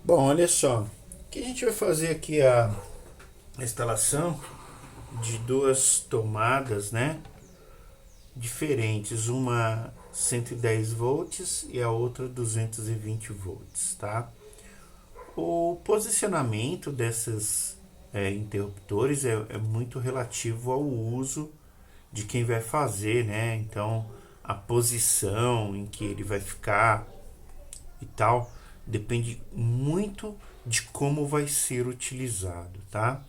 Bom, olha só, que a gente vai fazer aqui a instalação de duas tomadas, né, diferentes, uma 110 volts e a outra 220 volts, tá? O posicionamento desses interruptores é muito relativo ao uso de quem vai fazer, né? Então, a posição em que ele vai ficar e tal depende muito de como vai ser utilizado, tá?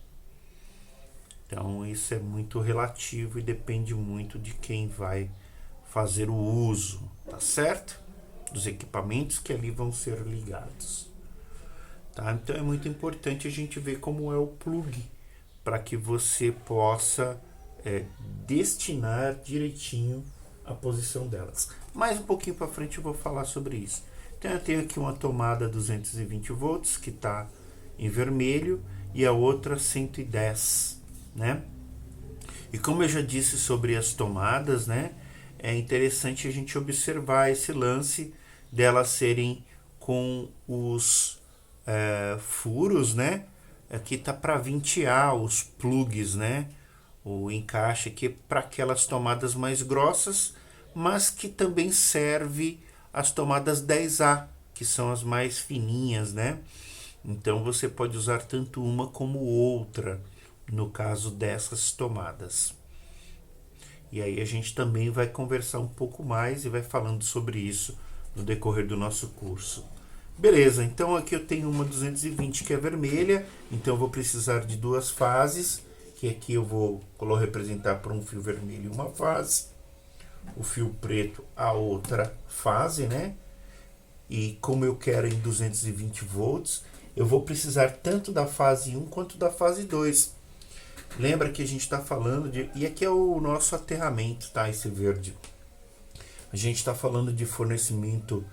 Então isso é muito relativo e depende muito de quem vai fazer o uso, tá certo? Dos equipamentos que ali vão ser ligados, tá? Então é muito importante a gente ver como é o plug para que você possa destinar direitinho a posição delas. Mais um pouquinho para frente eu vou falar sobre isso. Então eu tenho aqui uma tomada 220 volts que está em vermelho e a outra 110, né? E como eu já disse sobre as tomadas, né? É interessante a gente observar esse lance delas serem com os furos, né? Aqui tá para ventear os plugs, né? O encaixe aqui para aquelas tomadas mais grossas, mas que também serve as tomadas 10A, que são as mais fininhas, né? Então você pode usar tanto uma como outra no caso dessas tomadas. E aí a gente também vai conversar um pouco mais e vai falando sobre isso no decorrer do nosso curso. Beleza, então aqui eu tenho uma 220 que é vermelha, então eu vou precisar de duas fases, que aqui eu vou representar por um fio vermelho uma fase, o fio preto a outra fase, né? E como eu quero em 220 volts, eu vou precisar tanto da fase 1 quanto da fase 2. Lembra que a gente está falando de... E aqui é o nosso aterramento, tá? Esse verde. A gente está falando de fornecimento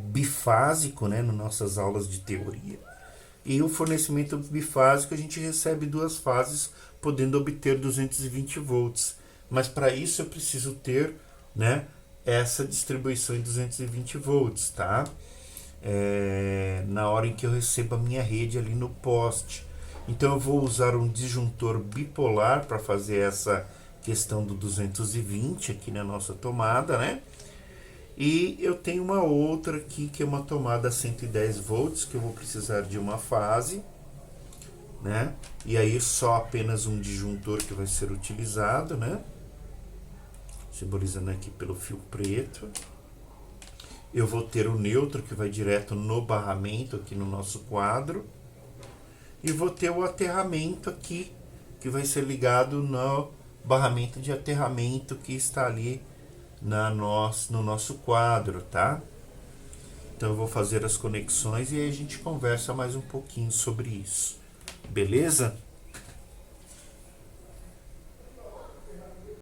bifásico, né? Nas nossas aulas de teoria. E o fornecimento bifásico a gente recebe duas fases, podendo obter 220 volts. Mas para isso eu preciso ter, né, essa distribuição em 220 volts, tá? Na hora em que eu recebo a minha rede ali no poste. Então eu vou usar um disjuntor bipolar para fazer essa questão do 220 aqui na nossa tomada, né? E eu tenho uma outra aqui que é uma tomada 110 volts, que eu vou precisar de uma fase, né? E aí só apenas um disjuntor que vai ser utilizado, né? Simbolizando aqui pelo fio preto. Eu vou ter o neutro que vai direto no barramento aqui no nosso quadro. E vou ter o aterramento aqui, que vai ser ligado no barramento de aterramento que está ali no nosso quadro, tá? Então eu vou fazer as conexões e aí a gente conversa mais um pouquinho sobre isso. Beleza?